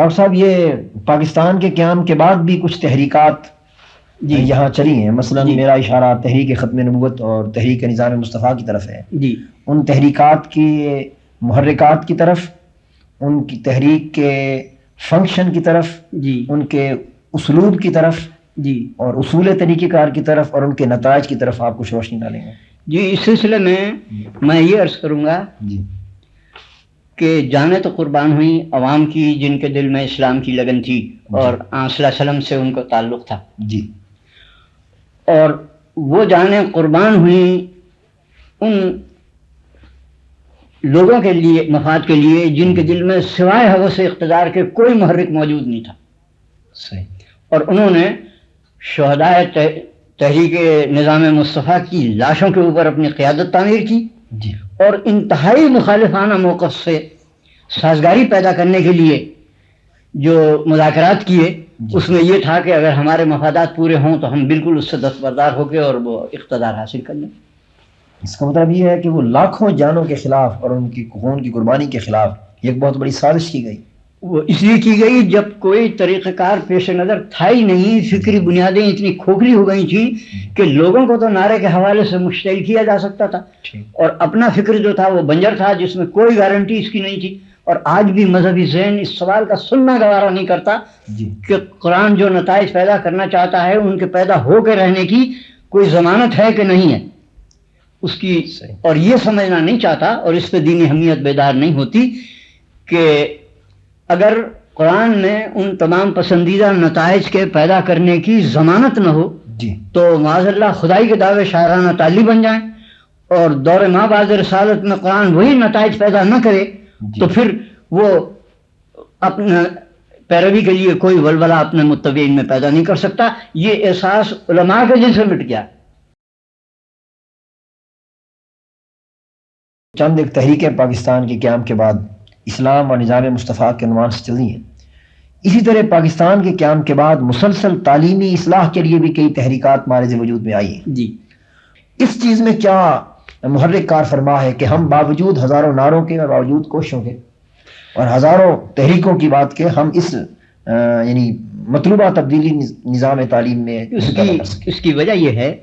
Doctor صاحب یہ پاکستان کے قیام کے بعد بھی کچھ تحریکات یہاں چلی ہیں، مثلا میرا اشارہ تحریک ختم نبوت اور تحریک نظام مصطفیٰ کی طرف ہے، ان تحریکات کی محرکات کی طرف، ان کی تحریک کے فنکشن کی طرف، ان کے اسلوب کی طرف اور اصول طریقہ کار کی طرف اور ان کے نتائج کی طرف آپ کچھ روشنی ڈالیں گے؟ اس سلسلے میں یہ عرض کروں گا کہ جانیں تو قربان ہوئی عوام کی جن کے دل میں اسلام کی لگن تھی اور آن صلی اللہ علیہ وسلم سے ان کو تعلق تھا، اور وہ جانیں قربان ہوئی ان لوگوں کے لیے، مفاد کے لیے، جن کے دل میں سوائے ہوس اقتدار کے کوئی محرک موجود نہیں تھا. اور انہوں نے شہدائے تحریک نظام مصطفیٰ کی لاشوں کے اوپر اپنی قیادت تعمیر کی اور انتہائی مخالفانہ موقف سے سازگاری پیدا کرنے کے لیے جو مذاکرات کیے، اس میں یہ تھا کہ اگر ہمارے مفادات پورے ہوں تو ہم بالکل اس سے دستبردار ہو کے اور وہ اقتدار حاصل کر لیں. اس کا مطلب یہ ہے کہ وہ لاکھوں جانوں کے خلاف اور ان کی خون کی قربانی کے خلاف ایک بہت بڑی سازش کی گئی. وہ اس لیے کی گئی جب کوئی طریقہ کار پیش نظر تھا ہی نہیں، فکری بنیادیں اتنی کھوکھلی ہو گئی تھیں کہ لوگوں کو تو نعرے کے حوالے سے مشتعل کیا جا سکتا تھا اور اپنا فکر جو تھا وہ بنجر تھا جس میں کوئی گارنٹی اس کی نہیں تھی. اور آج بھی مذہبی ذہن اس سوال کا سننا گوارا نہیں کرتا کہ قرآن جو نتائج پیدا کرنا چاہتا ہے ان کے پیدا ہو کے رہنے کی کوئی ضمانت ہے کہ نہیں ہے اس کی، اور یہ سمجھنا نہیں چاہتا اور اس پہ دینی اہمیت بیدار نہیں ہوتی کہ اگر قرآن میں ان تمام پسندیدہ نتائج کے پیدا کرنے کی ضمانت نہ ہو تو معاذ اللہ خدائی کے دعوے شاعرانہ تعلی بن جائیں اور دور ما بعد رسالت میں قرآن وہی نتائج پیدا نہ کرے تو پھر وہ اپنے پیروی کے لیے کوئی ولولہ اپنے متبعین میں پیدا نہیں کر سکتا. یہ احساس علماء کے جن سے مٹ گیا. چند ایک تحریکیں پاکستان کے قیام کے بعد اسلام اور نظام مصطفیٰ کے عنوان سے چلی ہیں. اسی طرح پاکستان کے قیام کے بعد مسلسل تعلیمی اصلاح کے لیے بھی کئی تحریکات مارز وجود میں آئی ہیں. اس چیز میں کیا محرک کار فرما ہے کہ ہم باوجود ہزاروں نعروں کے اور باوجود کوششوں کے اور ہزاروں تحریکوں کی بات کے ہم اس یعنی مطلوبہ تبدیلی نظام تعلیم میں اس کی وجہ یہ ہے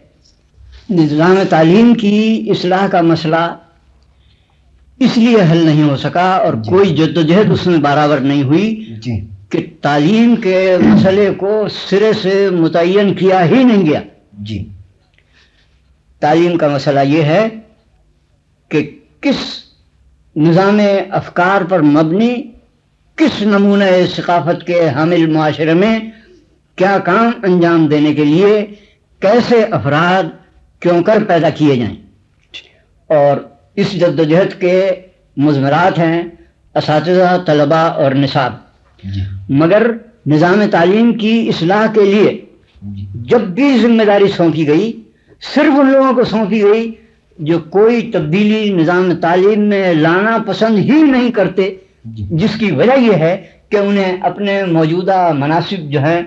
نظام تعلیم کی اصلاح کا مسئلہ اس لیے حل نہیں ہو سکا اور کوئی جدوجہد اس میں برابر نہیں ہوئی کہ تعلیم کے مسئلے کو سرے سے متعین کیا ہی نہیں گیا. تعلیم کا مسئلہ یہ ہے کہ کس نظام افکار پر مبنی، کس نمونہ ثقافت کے حامل معاشرے میں کیا کام انجام دینے کے لیے کیسے افراد کیوں کر پیدا کیے جائیں، اور اس جدوجہد کے مضمرات ہیں اساتذہ، طلباء اور نصاب. مگر نظام تعلیم کی اصلاح کے لیے جب بھی ذمہ داری سونپی گئی صرف ان لوگوں کو سونپی گئی جو کوئی تبدیلی نظام تعلیم میں لانا پسند ہی نہیں کرتے، جس کی وجہ یہ ہے کہ انہیں اپنے موجودہ مناصب جو ہیں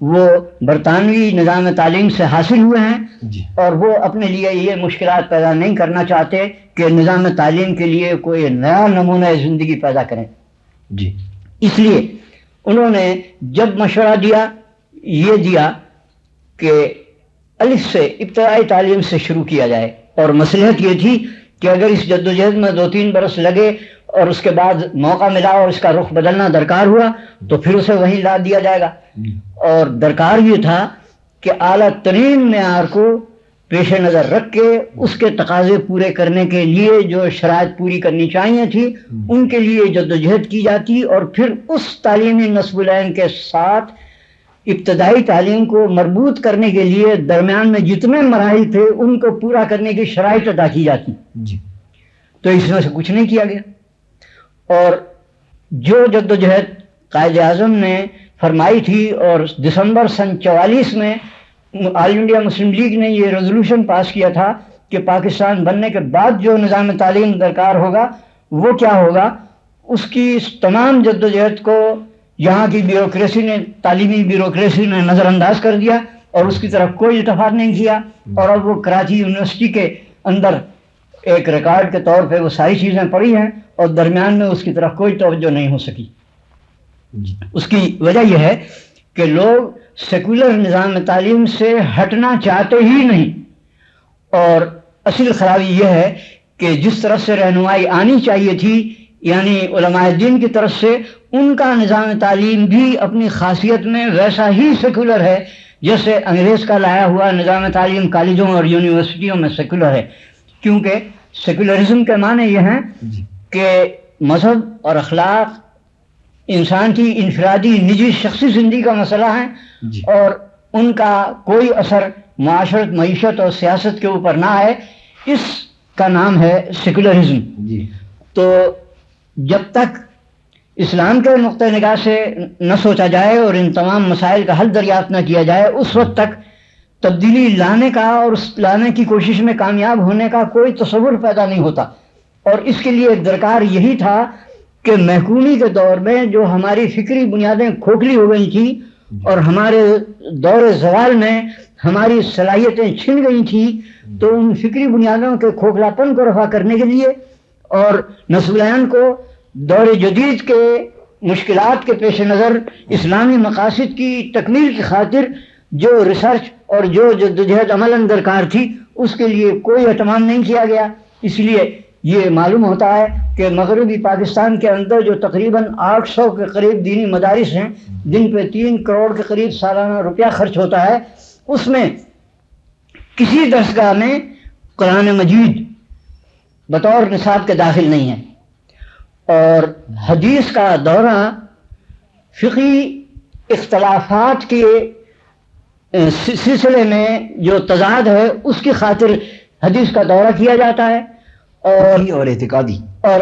وہ برطانوی نظام تعلیم سے حاصل ہوئے ہیں اور وہ اپنے لیے یہ مشکلات پیدا نہیں کرنا چاہتے کہ نظام تعلیم کے لیے کوئی نیا نمونہ زندگی پیدا کریں. اس لیے انہوں نے جب مشورہ دیا یہ دیا کہ الف سے ابتدائی تعلیم سے شروع کیا جائے، اور مصلحت یہ تھی کہ اگر اس جدوجہد میں 2-3 برس لگے اور اس کے بعد موقع ملا اور اس کا رخ بدلنا درکار ہوا تو پھر اسے وہیں لا دیا جائے گا. اور درکار یہ تھا کہ اعلیٰ ترین معیار کو پیش نظر رکھ کے اس کے تقاضے پورے کرنے کے لیے جو شرائط پوری کرنی چاہیے تھی ان کے لیے جدوجہد کی جاتی، اور پھر اس تعلیمی نصب العین کے ساتھ ابتدائی تعلیم کو مربوط کرنے کے لیے درمیان میں جتنے مراحل تھے ان کو پورا کرنے کی شرائط ادا کی جاتی. تو اس میں سے کچھ نہیں کیا گیا، اور جو جدوجہد قائد اعظم نے فرمائی تھی اور دسمبر سن 44 میں آل انڈیا مسلم لیگ نے یہ ریزولوشن پاس کیا تھا کہ پاکستان بننے کے بعد جو نظام تعلیم درکار ہوگا وہ کیا ہوگا، اس کی اس تمام جدوجہد کو یہاں کی بیوروکریسی نے، تعلیمی بیوروکریسی نے نظر انداز کر دیا اور اس کی طرف کوئی التفات نہیں کیا، اور اب وہ کراچی یونیورسٹی کے اندر ایک ریکارڈ کے طور پہ وہ ساری چیزیں پڑھی ہیں اور درمیان میں اس کی طرف کوئی توجہ نہیں ہو سکی. جی اس کی وجہ یہ ہے کہ لوگ سیکولر نظام تعلیم سے ہٹنا چاہتے ہی نہیں، اور اصل خرابی یہ ہے کہ جس طرح سے رہنمائی آنی چاہیے تھی، یعنی علماء دین کی طرف سے، ان کا نظام تعلیم بھی اپنی خاصیت میں ویسا ہی سیکولر ہے جیسے انگریز کا لایا ہوا نظام تعلیم کالجوں اور یونیورسٹیوں میں سیکولر ہے. کیونکہ سیکولرزم کے معنی یہ ہیں جی کہ مذہب اور اخلاق انسان کی انفرادی نجی شخصی زندگی کا مسئلہ ہے، جی اور ان کا کوئی اثر معاشرت، معیشت اور سیاست کے اوپر نہ ہے. اس کا نام ہے سیکولرزم. جی تو جب تک اسلام کے نقطۂ نگاہ سے نہ سوچا جائے اور ان تمام مسائل کا حل دریافت نہ کیا جائے، اس وقت تک تبدیلی لانے کا اور اس لانے کی کوشش میں کامیاب ہونے کا کوئی تصور پیدا نہیں ہوتا. اور اس کے لیے ایک درکار یہی تھا کہ محکومی کے دور میں جو ہماری فکری بنیادیں کھوکھلی ہو گئی تھیں اور ہمارے دور زوال میں ہماری صلاحیتیں چھن گئی تھیں، تو ان فکری بنیادوں کے کھوکھلاپن کو رفع کرنے کے لیے اور نسلین کو دور جدید کے مشکلات کے پیش نظر اسلامی مقاصد کی تکمیل کی خاطر جو ریسرچ اور جو جدوجہد عملاً درکار تھی، اس کے لیے کوئی اہتمام نہیں کیا گیا. اس لیے یہ معلوم ہوتا ہے کہ مغربی پاکستان کے اندر جو تقریباً 800 کے قریب دینی مدارس ہیں، جن پہ 3 کروڑ کے قریب سالانہ روپیہ خرچ ہوتا ہے، اس میں کسی درسگاہ میں قرآن مجید بطور نصاب کے داخل نہیں ہے. اور حدیث کا دورہ فقہی اختلافات کے سلسلے میں جو تضاد ہے اس کی خاطر حدیث کا دورہ کیا جاتا ہے، اور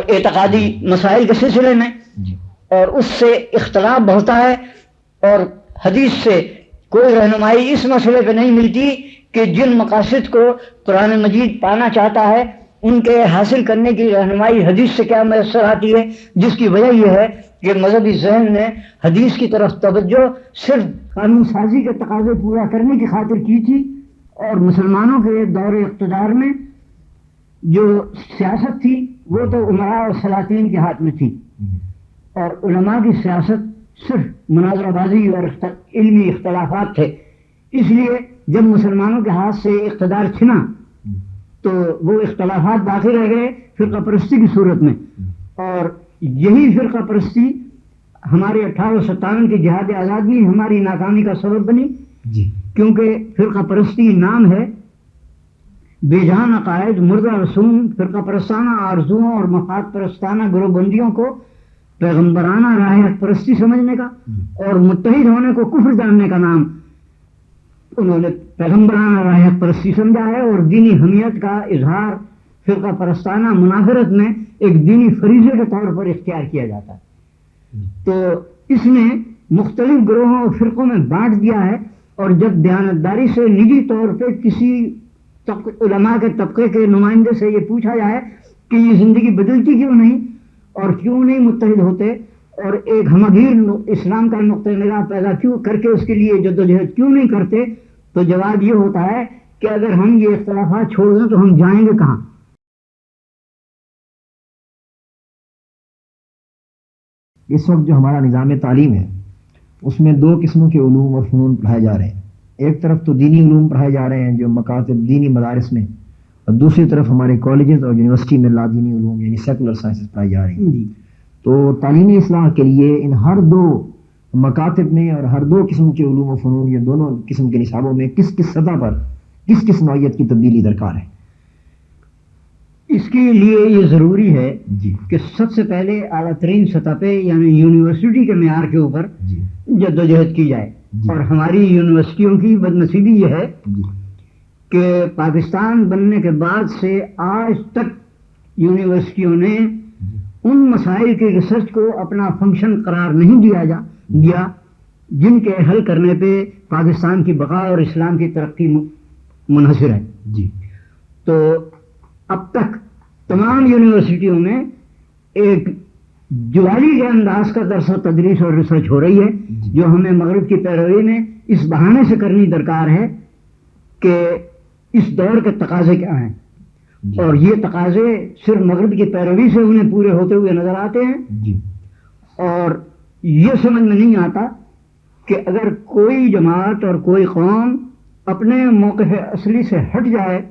اعتقادی مسائل کے سلسلے میں، جی اور اس سے اختلاف بڑھتا ہے، اور حدیث سے کوئی رہنمائی اس مسئلے پہ نہیں ملتی کہ جن مقاصد کو قرآن مجید پانا چاہتا ہے ان کے حاصل کرنے کی رہنمائی حدیث سے کیا میسر آتی ہے. جس کی وجہ یہ ہے کہ مذہبی ذہن نے حدیث کی طرف توجہ صرف قانون سازی کے تقاضے پورا کرنے کی خاطر کی تھی، اور مسلمانوں کے دور اقتدار میں جو سیاست تھی وہ تو امراء اور سلاطین کے ہاتھ میں تھی، اور علماء کی سیاست صرف مناظرہ بازی اور علمی اختلافات تھے. اس لیے جب مسلمانوں کے ہاتھ سے اقتدار چھنا تو وہ اختلافات باقی رہ گئے فرقہ پرستی کی صورت میں، اور یہی فرقہ پرستی ہمارے 1857 کی جہاد آزادی ہماری ناکامی کا سبب بنی. جی کیونکہ فرقہ پرستی نام ہے بے جان عقائد، مردہ رسوم، فرقہ پرستانہ آرزوؤں اور مفاد پرستانہ گروہ بندیوں کو پیغمبرانہ راہ پرستی سمجھنے کا اور متحد ہونے کو کفر جاننے کا نام انہوں نے پیغمبرانہ راہ پرستی سمجھا ہے، اور دینی حمیت کا اظہار فرقہ پرستانہ منافرت میں ایک دینی فریضے کے طور پر اختیار کیا جاتا ہے. تو اس نے مختلف گروہوں اور فرقوں میں بانٹ دیا ہے، اور جب دیانتداری سے نجی طور پہ کسی علماء کے طبقے کے نمائندے سے یہ پوچھا جائے کہ یہ زندگی بدلتی کیوں نہیں اور کیوں نہیں متحد ہوتے اور ایک ہمگیر اسلام کا نقطۂ نگاہ پیدا کیوں کر کے اس کے لیے جدوجہد کیوں نہیں کرتے، تو جواب یہ ہوتا ہے کہ اگر ہم یہ اختلافات چھوڑ دیں تو ہم جائیں گے کہاں. اس وقت جو ہمارا نظام تعلیم ہے اس میں 2 قسموں کے علوم اور فنون پڑھائے جا رہے ہیں. ایک طرف تو دینی علوم پڑھائے جا رہے ہیں جو مکاتب دینی مدارس میں، اور دوسری طرف ہمارے کالجز اور یونیورسٹی میں لادینی علوم یعنی سیکولر سائنسز پڑھائی جا رہی ہیں. تو تعلیمی اصلاح کے لیے ان ہر 2 مکاتب میں اور ہر 2 قسم کے علوم و فنون، یہ دونوں قسم کے نصابوں میں کس کس سطح پر کس کس نوعیت کی تبدیلی درکار ہے؟ اس کے لیے یہ ضروری ہے جی کہ سب سے پہلے اعلیٰ ترین سطح پہ یعنی یونیورسٹی کے معیار کے اوپر جی جدوجہد کی جائے. جی. اور ہماری یونیورسٹیوں کی بدنصیبی یہ ہے جی کہ پاکستان بننے کے بعد سے آج تک یونیورسٹیوں نے ان مسائل کی ریسرچ کو اپنا فنکشن قرار نہیں دیا جن کے حل کرنے پہ پاکستان کی بقا اور اسلام کی ترقی منحصر ہے. جی تو اب تک تمام یونیورسٹیوں میں ایک جوالی کے انداز کا درس و تدریس اور ریسرچ ہو رہی ہے جو ہمیں مغرب کی پیروی میں اس بہانے سے کرنی درکار ہے کہ اس دور کے تقاضے کیا ہیں، اور یہ تقاضے صرف مغرب کی پیروی سے انہیں پورے ہوتے ہوئے نظر آتے ہیں. جی اور یہ سمجھ میں نہیں آتا کہ اگر کوئی جماعت اور کوئی قوم اپنے موقف اصلی سے ہٹ جائے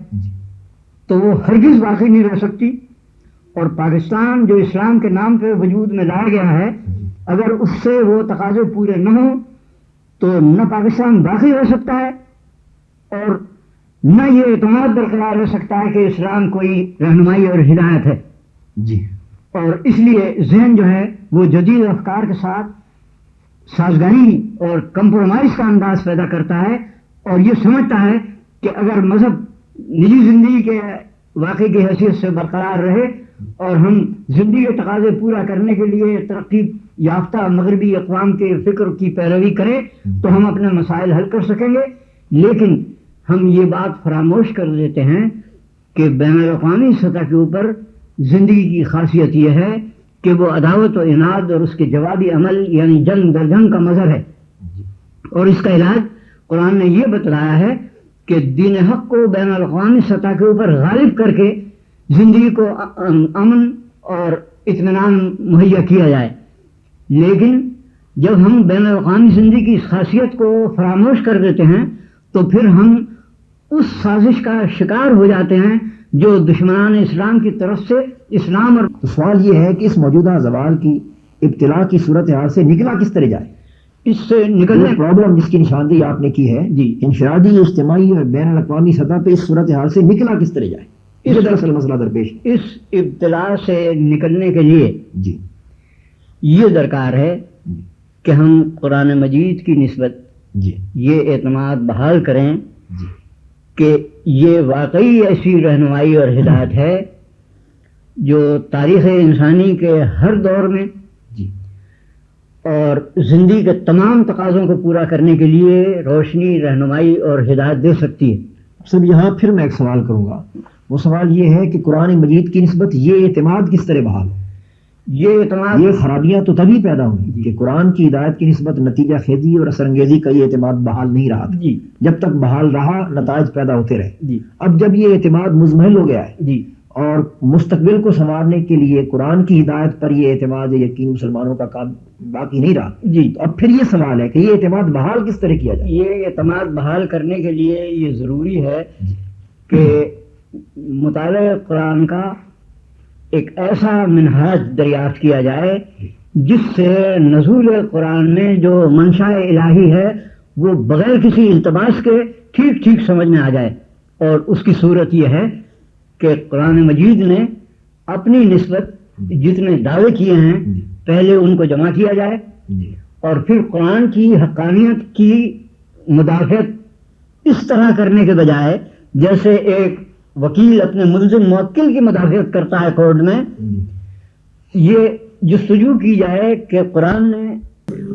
تو وہ ہرگز باقی نہیں رہ سکتی، اور پاکستان جو اسلام کے نام پہ وجود میں لایا گیا ہے، اگر اس سے وہ تقاضے پورے نہ ہوں تو نہ پاکستان باقی رہ سکتا ہے اور نہ یہ اعتماد برقرار رہ سکتا ہے کہ اسلام کوئی رہنمائی اور ہدایت ہے جی۔ اور اس لیے ذہن جو ہے وہ جدید افکار کے ساتھ سازگاری اور کمپرومائز کا انداز پیدا کرتا ہے، اور یہ سمجھتا ہے کہ اگر مذہب نجی زندگی کے واقعی کی حیثیت سے برقرار رہے اور ہم زندگی کے تقاضے پورا کرنے کے لیے ترقی یافتہ مغربی اقوام کے فکر کی پیروی کریں تو ہم اپنے مسائل حل کر سکیں گے، لیکن ہم یہ بات فراموش کر دیتے ہیں کہ بین الاقوامی سطح کے اوپر زندگی کی خاصیت یہ ہے کہ وہ عداوت و عناد اور اس کے جوابی عمل یعنی جنگ در جنگ کا مظہر ہے، اور اس کا علاج قرآن نے یہ بتلایا ہے کہ دین حق کو بین الاقوامی سطح کے اوپر غالب کر کے زندگی کو امن اور اطمینان مہیا کیا جائے۔ لیکن جب ہم بین الاقوامی زندگی کی اس خاصیت کو فراموش کر دیتے ہیں تو پھر ہم اس سازش کا شکار ہو جاتے ہیں جو دشمنان اسلام کی طرف سے اسلام اور تو سوال یہ ہے کہ اس موجودہ زوال کی ابتلا کی صورتحال سے نکلا کس طرح جائے؟ اس سے نکلنے پرابلم جس کی نشاندہی آپ نے کی ہے جی انفرادی اجتماعی اور بین الاقوامی سطح پہ اس صورتحال سے نکلا کس طرح جائے، یہ دراصل مسئلہ درپیش ہے۔ اس ابتلا سے نکلنے کے لیے جی یہ درکار ہے کہ ہم قرآن مجید کی نسبت جی یہ اعتماد بحال کریں جی کہ یہ واقعی ایسی رہنمائی اور ہدایت ہے جو تاریخ انسانی کے ہر دور میں جی اور زندگی کے تمام تقاضوں کو پورا کرنے کے لیے روشنی، رہنمائی اور ہدایت دے سکتی ہے۔ سب یہاں پھر میں ایک سوال کروں گا، وہ سوال یہ ہے کہ قرآن مجید کی نسبت یہ اعتماد کس طرح بحال ہو؟ یہ اعتماد یہ خرابیاں تو تبھی پیدا ہوئی کہ قرآن کی ہدایت کی نسبت نتیجہ خیزی اور اثر انگیزی کا یہ اعتماد بحال نہیں رہا تھا۔ جی جب تک بحال رہا نتائج پیدا ہوتے رہے۔ جی اب جب یہ اعتماد مزمحل ہو گیا ہے جی اور مستقبل کو سنوارنے کے لیے قرآن کی ہدایت پر یہ اعتماد یقین مسلمانوں کا کام باقی نہیں رہا، جی تو اب پھر یہ سوال ہے کہ یہ اعتماد بحال کس طرح کیا جائے؟ یہ اعتماد بحال کرنے کے لیے یہ ضروری ہے کہ مطالعہ قرآن کا ایک ایسا منہاج دریافت کیا جائے جس سے نزول قرآن میں جو منشاء الہی ہے وہ بغیر کسی التباس کے ٹھیک ٹھیک سمجھ میں آ جائے، اور اس کی صورت یہ ہے کہ قرآن مجید نے اپنی نسبت جتنے دعوے کیے ہیں پہلے ان کو جمع کیا جائے، اور پھر قرآن کی حقانیت کی مدافعت اس طرح کرنے کے بجائے جیسے ایک وکیل اپنے ملزم موکل کی مدافعت کرتا ہے کورٹ میں، یہ جستجو کی جائے کہ قرآن نے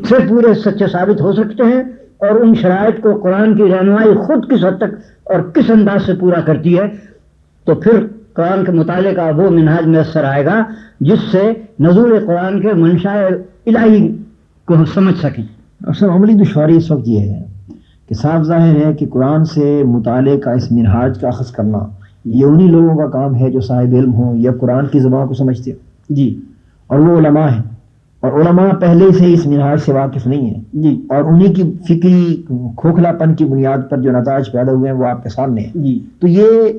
سے پورے سچے ثابت ہو سکتے ہیں اور ان شرائط کو قرآن کی رہنمائی خود کس حد تک اور کس انداز سے پورا کرتی ہے، تو پھر قرآن کے مطالعے کا وہ منہاج میسر آئے گا جس سے نزول قرآن کے منشاء الہی کو ہم سمجھ سکیں۔ اصل عملی دشواری اس وقت یہ ہے کہ صاف ظاہر ہے کہ قرآن سے مطالعے کا اس منہاج کا اخذ کرنا یہ انہی لوگوں کا کام ہے جو صاحب علم ہوں یا قرآن کی زبان کو سمجھتے ہیں جی، اور وہ علماء ہیں، اور علماء پہلے سے اس منہاج سے واقف نہیں ہیں جی اور انہی کی فکری کھوکھلا پن کی بنیاد پر جو نتائج پیدا ہوئے ہیں وہ آپ کے سامنے ہیں۔ جی تو یہ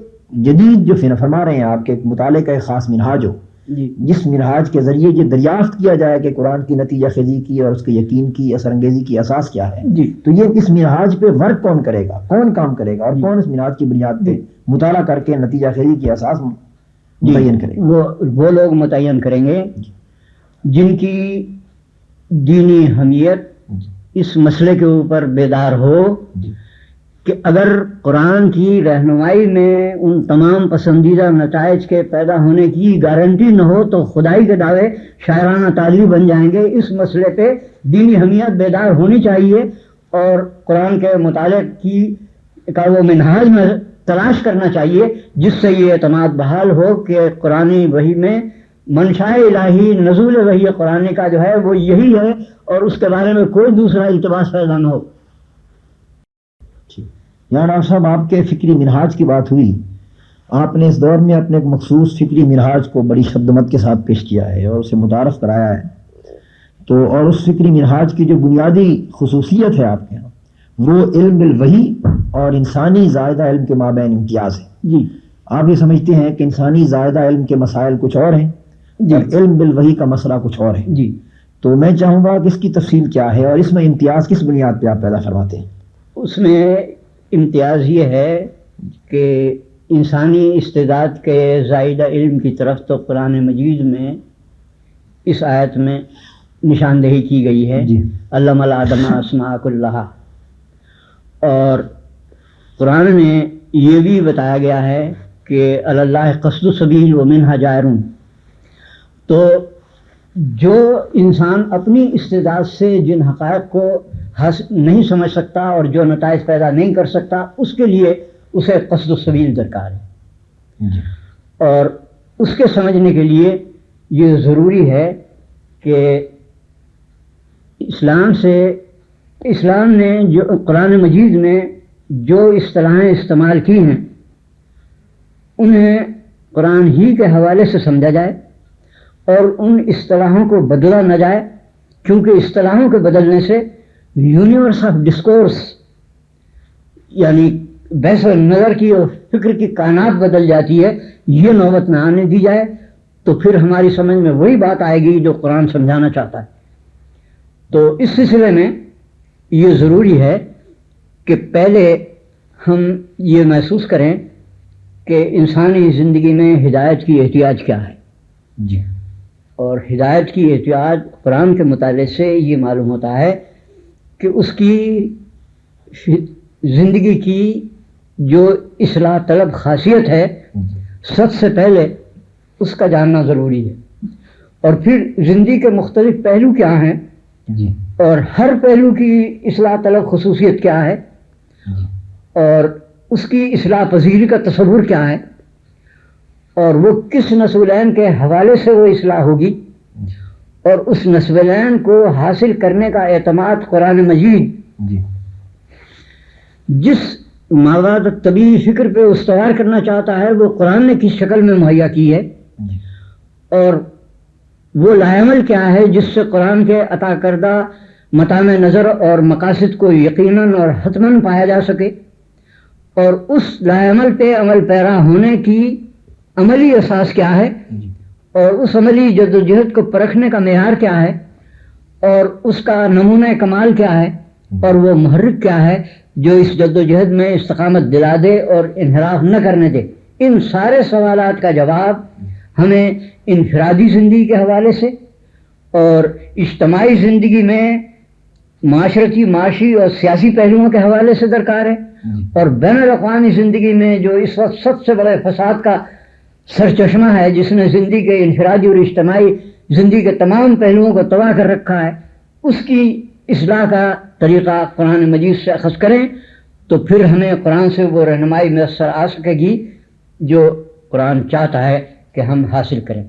جدید جو فرما رہے ہیں آپ کے مطالعے کا ایک خاص منہاج ہو، جی جس منہاج کے ذریعے یہ دریافت کیا جائے کہ قرآن کی نتیجہ خیزی کی اور اس کے یقین کی اثر انگیزی کی اساس کیا ہے، جی تو یہ اس منہاج پہ ورک کون کرے گا، کون کام کرے گا، اور کون اس منہاج کی بنیاد پہ مطالعہ کر کے نتیجہ خیزی کی اساس متعین کرے گا؟ وہ لوگ متعین کریں گے جن کی دینی حمیت اس مسئلے کے اوپر بیدار ہو کہ اگر قرآن کی رہنمائی میں ان تمام پسندیدہ نتائج کے پیدا ہونے کی گارنٹی نہ ہو تو خدائی کے دعوے شاعرانہ تعلیم بن جائیں گے۔ اس مسئلے پہ دینی حمیت بیدار ہونی چاہیے اور قرآن کے مطالعے کا وہ منہاج میں تلاش کرنا چاہیے جس سے یہ اعتماد بحال ہو کہ قرآنی وحی میں منشاء الہی نزول وحی قرآنی کا جو ہے وہ یہی ہے اور اس کے بارے میں کوئی دوسرا التباس پیدا نہ ہو۔ یہاں ڈاکٹر صاحب آپ کے فکری منہاج کی بات ہوئی، آپ نے اس دور میں اپنے ایک مخصوص فکری منہاج کو بڑی شدت کے ساتھ پیش کیا ہے اور اسے متعارف کرایا ہے تو اور اس فکری منہاج کی جو بنیادی خصوصیت ہے آپ کے یہاں وہ علم بالوحی اور انسانی زائدہ علم کے مابین امتیاز ہے. جی آپ یہ سمجھتے ہیں کہ انسانی زائدہ علم کے مسائل کچھ اور ہیں جی اور علم بالوحی کا مسئلہ کچھ اور ہے. جی تو میں چاہوں گا کہ اس کی تفصیل کیا ہے اور اس میں امتیاز کس بنیاد پہ آپ پیدا فرماتے ہیں؟ اس میں امتیاز یہ ہے کہ انسانی استعداد کے زائدہ علم کی طرف تو قرآن مجید میں اس آیت میں نشاندہی کی گئی ہے. جی علم الآدم اسماء کلہا، اور قرآن میں یہ بھی بتایا گیا ہے کہ اللہ قصد السبیل ومنہا جائرون. تو جو انسان اپنی استعداد سے جن حقائق کو نہیں سمجھ سکتا اور جو نتائج پیدا نہیں کر سکتا، اس کے لیے اسے قصد السبیل درکار ہے. جی اور اس کے سمجھنے کے لیے یہ ضروری ہے کہ اسلام نے جو قرآن مجید میں جو اصطلاحیں استعمال کی ہیں انہیں قرآن ہی کے حوالے سے سمجھا جائے اور ان اصطلاحوں کو بدلا نہ جائے، کیونکہ اصطلاحوں کے بدلنے سے یونیورس آف ڈسکورس یعنی بحث و نظر کی اور فکر کی کائنات بدل جاتی ہے. یہ نوبت نہ آنے دی جائے تو پھر ہماری سمجھ میں وہی بات آئے گی جو قرآن سمجھانا چاہتا ہے. تو اس سلسلے میں یہ ضروری ہے کہ پہلے ہم یہ محسوس کریں کہ انسانی زندگی میں ہدایت کی احتیاج کیا ہے. جی اور ہدایت کی احتیاج قرآن کے مطالعے سے یہ معلوم ہوتا ہے کہ اس کی زندگی کی جو اصلاح طلب خاصیت ہے سب سے پہلے اس کا جاننا ضروری ہے. اور پھر زندگی کے مختلف پہلو کیا ہیں جی اور ہر پہلو کی اصلاح طلب خصوصیت کیا ہے اور اس کی اصلاح پذیری کا تصور کیا ہے اور وہ کس نسبین کے حوالے سے وہ اصلاح ہوگی، اور اس نسبین کو حاصل کرنے کا اعتماد قرآن مجید جی جس مواد طبیعی فکر پہ استوار کرنا چاہتا ہے وہ قرآن نے کس شکل میں مہیا کی ہے، اور وہ لائعمل کیا ہے جس سے قرآن کے عطا کردہ مطامع نظر اور مقاصد کو یقیناً اور حتماً پایا جا سکے، اور اس لائعمل پہ عمل پیرا ہونے کی عملی اساس کیا ہے، اور اس عملی جد و جہد کو پرکھنے کا معیار کیا ہے، اور اس کا نمونہ کمال کیا ہے، اور وہ محرک کیا ہے جو اس جد و جہد میں استقامت دلا دے اور انحراف نہ کرنے دے. ان سارے سوالات کا جواب ہمیں انفرادی زندگی کے حوالے سے اور اجتماعی زندگی میں معاشرتی، معاشی اور سیاسی پہلوؤں کے حوالے سے درکار ہے، اور بین الاقوامی زندگی میں جو اس وقت سب سے بڑے فساد کا سرچشمہ ہے جس نے زندگی کے انفرادی اور اجتماعی زندگی کے تمام پہلوؤں کو تباہ کر رکھا ہے، اس کی اصلاح کا طریقہ قرآن مجید سے اخذ کریں تو پھر ہمیں قرآن سے وہ رہنمائی میسر آ سکے گی جو قرآن چاہتا ہے کہ ہم حاصل کریں.